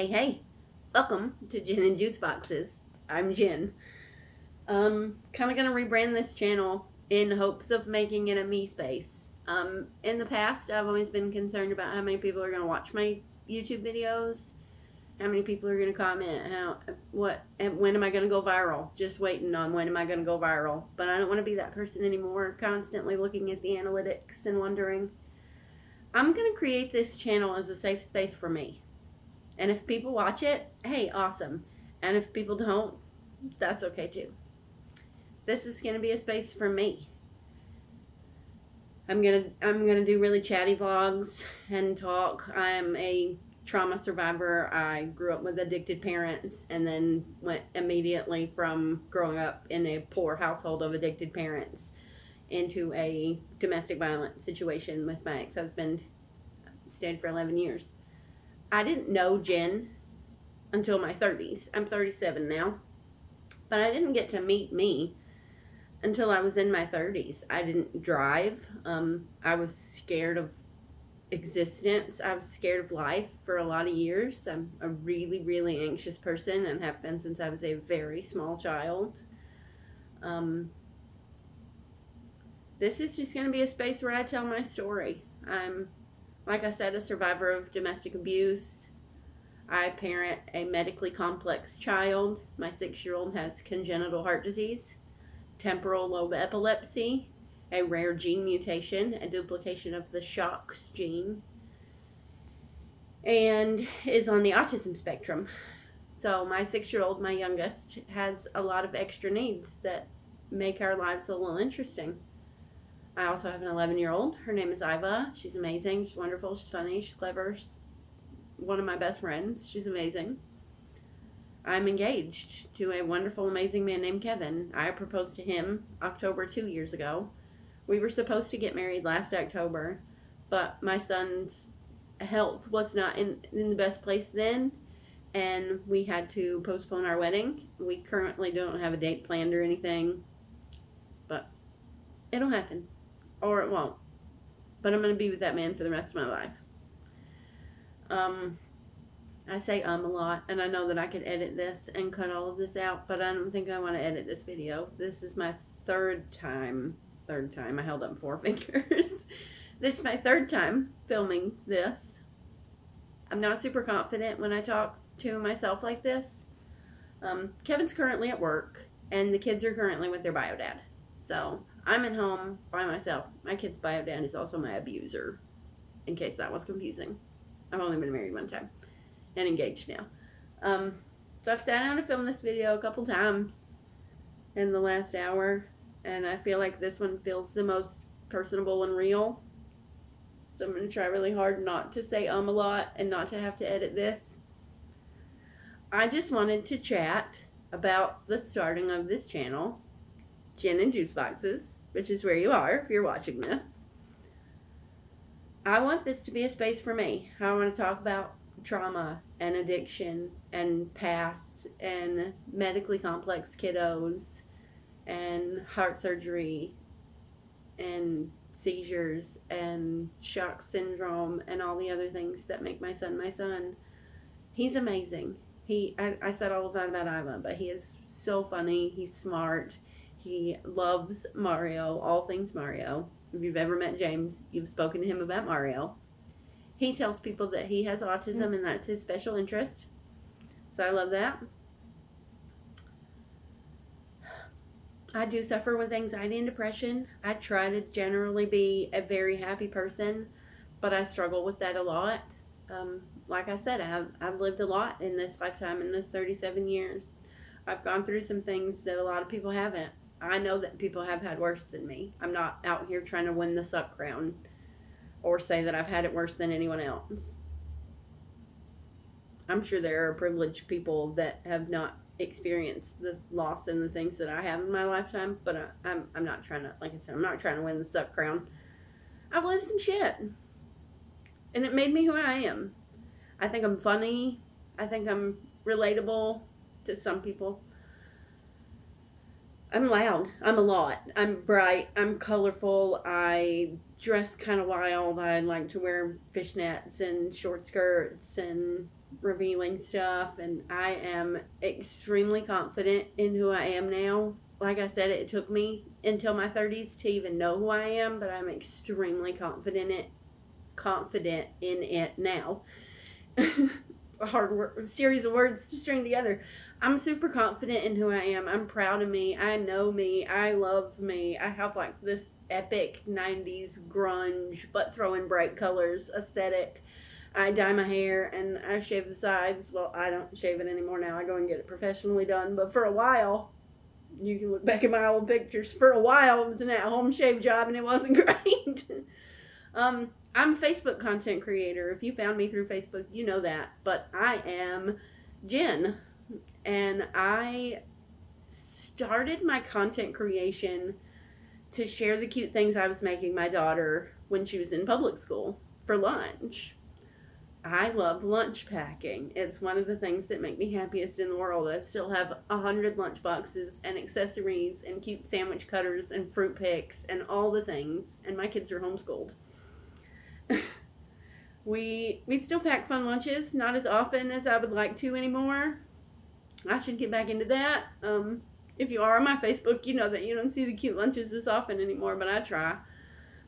Hey, welcome to Gin and Juice Boxes. I'm Jen. Kind of gonna rebrand this channel in hopes of making it a me space. In the past, I've always been concerned about how many people are gonna watch my YouTube videos, how many people are gonna comment, and when am I gonna go viral? Just waiting on when am I gonna go viral. But I don't want to be that person anymore, constantly looking at the analytics and wondering. I'm gonna create this channel as a safe space for me. And if people watch it, hey, awesome. And if people don't, that's okay too. This is going to be a space for me. I'm gonna do really chatty vlogs and talk. I'm a trauma survivor. I grew up with addicted parents and then went immediately from growing up in a poor household of addicted parents into a domestic violence situation with my ex-husband. Stayed for 11 years. I didn't know Jen until my 30s. I'm 37 now. But I didn't get to meet me until I was in my 30s. I didn't drive. I was scared of existence. I was scared of life for a lot of years. I'm a really, really anxious person and have been since I was a very small child. This is just going to be a space where I tell my story. I'm, like I said, a survivor of domestic abuse. I parent a medically complex child. My 6-year-old has congenital heart disease, temporal lobe epilepsy, a rare gene mutation, a duplication of the SHOX gene, and is on the autism spectrum. So my 6-year-old, my youngest, has a lot of extra needs that make our lives a little interesting. I also have an 11-year-old. Her name is Iva. She's amazing. She's wonderful. She's funny. She's clever. She's one of my best friends. She's amazing. I'm engaged to a wonderful, amazing man named Kevin. I proposed to him October 2 years ago. We were supposed to get married last October, but my son's health was not in the best place then, and we had to postpone our wedding. We currently don't have a date planned or anything, but it'll happen. Or it won't. But I'm going to be with that man for the rest of my life. I say a lot, and I know that I could edit this and cut all of this out, but I don't think I want to edit this video. This is my third time. I held up 4 fingers. This is my third time filming this. I'm not super confident when I talk to myself like this. Kevin's currently at work, and the kids are currently with their bio dad. So I'm at home by myself. My kid's bio dad is also my abuser, in case that was confusing. I've only been married one time and engaged now. So I've sat down to film this video a couple times in the last hour, and I feel like this one feels the most personable and real. So I'm going to try really hard not to say a lot and not to have to edit this. I just wanted to chat about the starting of this channel, Gin and Juice Boxes, which is where you are if you're watching this. I want this to be a space for me. I want to talk about trauma and addiction and past and medically complex kiddos and heart surgery and seizures and shock syndrome and all the other things that make my son my son. He's amazing. I said all of that about Ivan, but he is so funny. He's smart. He loves Mario, all things Mario. If you've ever met James, you've spoken to him about Mario. He tells people that he has autism and that's his special interest. So I love that. I do suffer with anxiety and depression. I try to generally be a very happy person, but I struggle with that a lot. Like I said, I've lived a lot in this lifetime, in this 37 years. I've gone through some things that a lot of people haven't. I know that people have had worse than me. I'm not out here trying to win the suck crown or say that I've had it worse than anyone else. I'm sure there are privileged people that have not experienced the loss and the things that I have in my lifetime, but I'm not trying to, like I said, I'm not trying to win the suck crown. I've lived some shit, and it made me who I am. I think I'm funny. I think I'm relatable to some people. I'm loud. I'm a lot. I'm bright. I'm colorful. I dress kind of wild. I like to wear fishnets and short skirts and revealing stuff. And I am extremely confident in who I am now. Like I said, it took me until my 30s to even know who I am, but I'm extremely confident in it now. A hard series of words to string together. I'm super confident in who I am. I'm proud of me. I know me. I love me. I have like this epic 90s grunge, but throwing bright colors aesthetic. I dye my hair and I shave the sides. Well, I don't shave it anymore now. I go and get it professionally done. But for a while, you can look back at my old pictures. For a while, it was an at-home shave job and it wasn't great. I'm a Facebook content creator. If you found me through Facebook, you know that. But I am Jen. And I started my content creation to share the cute things I was making my daughter when she was in public school for lunch. I love lunch packing. It's one of the things that make me happiest in the world. I still have 100 lunch boxes and accessories and cute sandwich cutters and fruit picks and all the things. And my kids are homeschooled. We still pack fun lunches, not as often as I would like to anymore. I should get back into that. If you are on my Facebook, you know that you don't see the cute lunches as often anymore, but I try.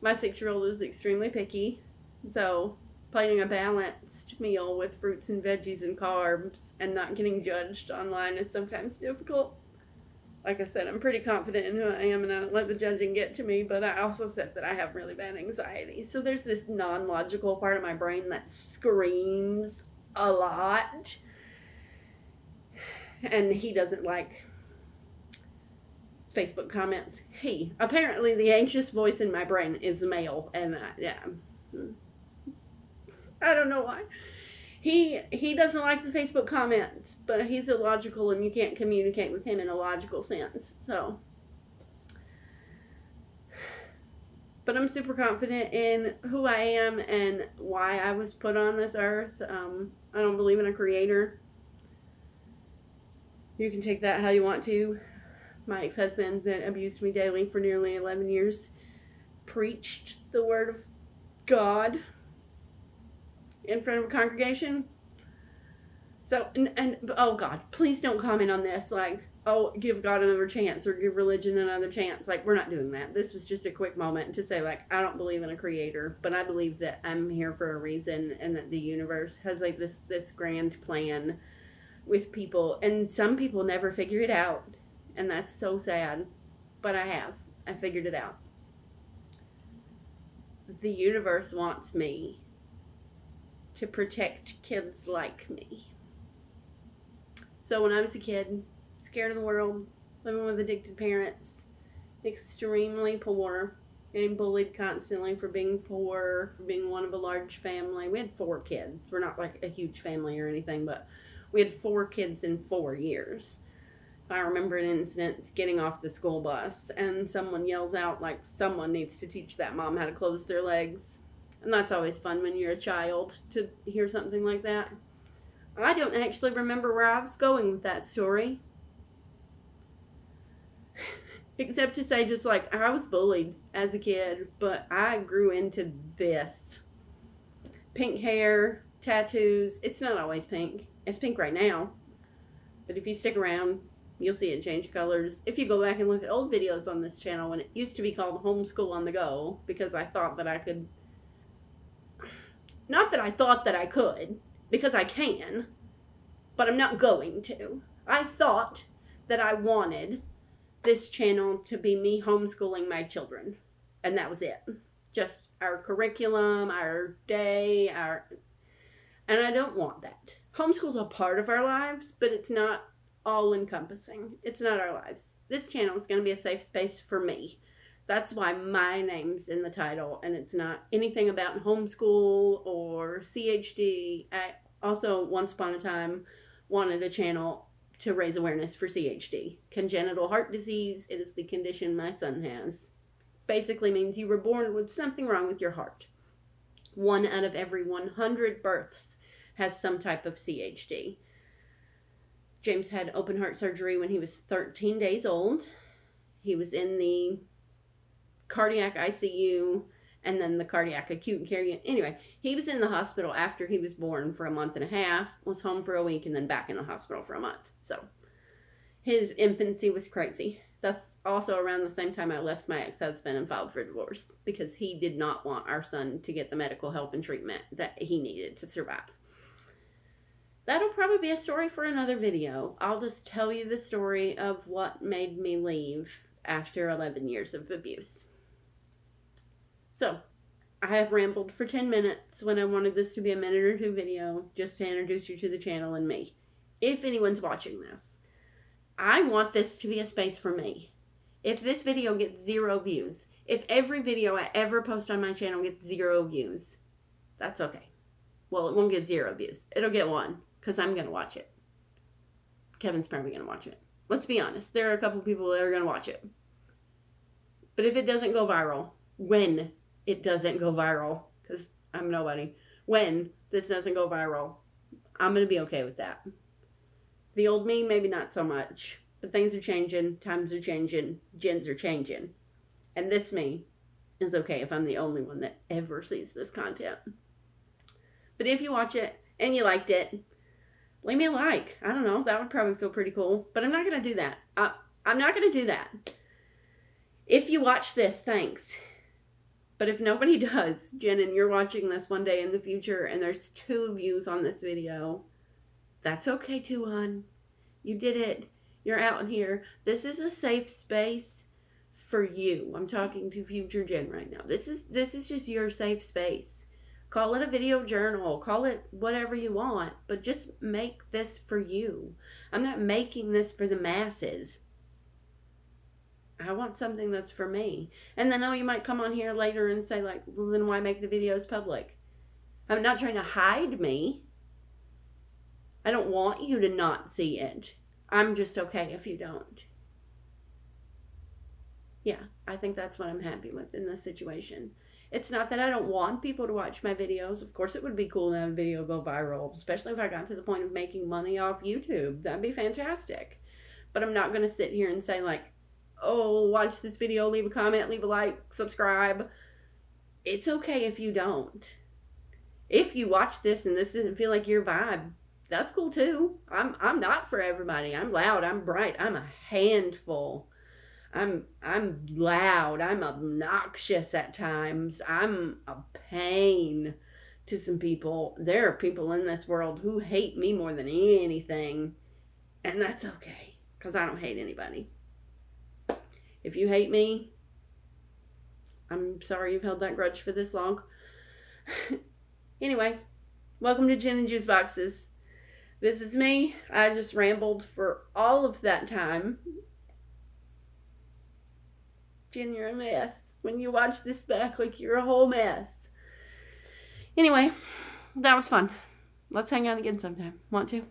My 6-year-old is extremely picky, so planning a balanced meal with fruits and veggies and carbs and not getting judged online is sometimes difficult. Like I said, I'm pretty confident in who I am and I don't let the judging get to me, but I also said that I have really bad anxiety. So there's this non-logical part of my brain that screams a lot. And he doesn't like Facebook comments. Apparently the anxious voice in my brain is male, and I don't know why. He doesn't like the Facebook comments, but he's illogical and you can't communicate with him in a logical sense. So, but I'm super confident in who I am and why I was put on this earth. I don't believe in a creator. You can take that how you want to. My ex-husband that abused me daily for nearly 11 years preached the word of God in front of a congregation. So, and oh God, please don't comment on this like, oh, give God another chance or give religion another chance. Like, we're not doing that. This was just a quick moment to say, like, I don't believe in a creator, but I believe that I'm here for a reason and that the universe has like this grand plan with people, and some people never figure it out, and that's so sad, but I figured it out. The universe wants me to protect kids like me. So when I was a kid, scared of the world, living with addicted parents, extremely poor, getting bullied constantly for being poor, for being one of a large family. We had 4 kids. We're not like a huge family or anything, but we had 4 kids in 4 years. I remember an instance getting off the school bus and someone yells out like someone needs to teach that mom how to close their legs. And that's always fun when you're a child to hear something like that. I don't actually remember where I was going with that story. Except to say just like I was bullied as a kid, but I grew into this. Pink hair, tattoos. It's not always pink. It's pink right now. But if you stick around, you'll see it change colors. If you go back and look at old videos on this channel when it used to be called Homeschool on the Go, because I thought that I could, not that I thought that I could, because I can, but I'm not going to. I thought that I wanted this channel to be me homeschooling my children. And that was it. Just our curriculum, our day, and I don't want that. Homeschool's a part of our lives, but it's not all encompassing. It's not our lives. This channel is going to be a safe space for me. That's why my name's in the title, and it's not anything about homeschool or CHD. I also, once upon a time, wanted a channel to raise awareness for CHD. Congenital heart disease. It is the condition my son has. Basically means you were born with something wrong with your heart. 1 out of every 100 births has some type of CHD. James had open heart surgery when he was 13 days old. He was in the cardiac ICU and then the cardiac acute care unit. Anyway, he was in the hospital after he was born for a month and a half, was home for a week, and then back in the hospital for a month. So his infancy was crazy. That's also around the same time I left my ex-husband and filed for divorce, because he did not want our son to get the medical help and treatment that he needed to survive. That'll probably be a story for another video. I'll just tell you the story of what made me leave after 11 years of abuse. So, I have rambled for 10 minutes when I wanted this to be a minute or two video, just to introduce you to the channel and me. If anyone's watching this, I want this to be a space for me. If this video gets 0 views, if every video I ever post on my channel gets 0 views, that's okay. Well, it won't get 0 views. It'll get 1, because I'm going to watch it. Kevin's probably going to watch it. Let's be honest. There are a couple people that are going to watch it. But if it doesn't go viral, when it doesn't go viral, because I'm nobody, when this doesn't go viral, I'm going to be okay with that. The old me, maybe not so much. But things are changing, times are changing, gens are changing. And this me is okay if I'm the only one that ever sees this content. But if you watch it and you liked it, leave me a like. I don't know, that would probably feel pretty cool. But I'm not going to do that. I'm not going to do that. If you watch this, thanks. But if nobody does, Jen, and you're watching this one day in the future and there's 2 views on this video, that's okay too, hon. You did it. You're out here. This is a safe space for you. I'm talking to future Jen right now. This is just your safe space. Call it a video journal. Call it whatever you want. But just make this for you. I'm not making this for the masses. I want something that's for me. And then, you might come on here later and say, like, well, then why make the videos public? I'm not trying to hide me. I don't want you to not see it. I'm just okay if you don't. Yeah, I think that's what I'm happy with in this situation. It's not that I don't want people to watch my videos. Of course, it would be cool to have a video go viral, especially if I got to the point of making money off YouTube. That'd be fantastic. But I'm not going to sit here and say, like, oh, watch this video, leave a comment, leave a like, subscribe. It's okay if you don't. If you watch this and this doesn't feel like your vibe, that's cool too. I'm not for everybody. I'm loud, I'm bright, I'm a handful. I'm loud, I'm obnoxious at times. I'm a pain to some people. There are people in this world who hate me more than anything. And that's okay, because I don't hate anybody. If you hate me, I'm sorry you've held that grudge for this long. Anyway, welcome to Jen and Juice Boxes. This is me. I just rambled for all of that time. Jen, you're a mess. When you watch this back, like, you're a whole mess. Anyway, that was fun. Let's hang out again sometime. Want to?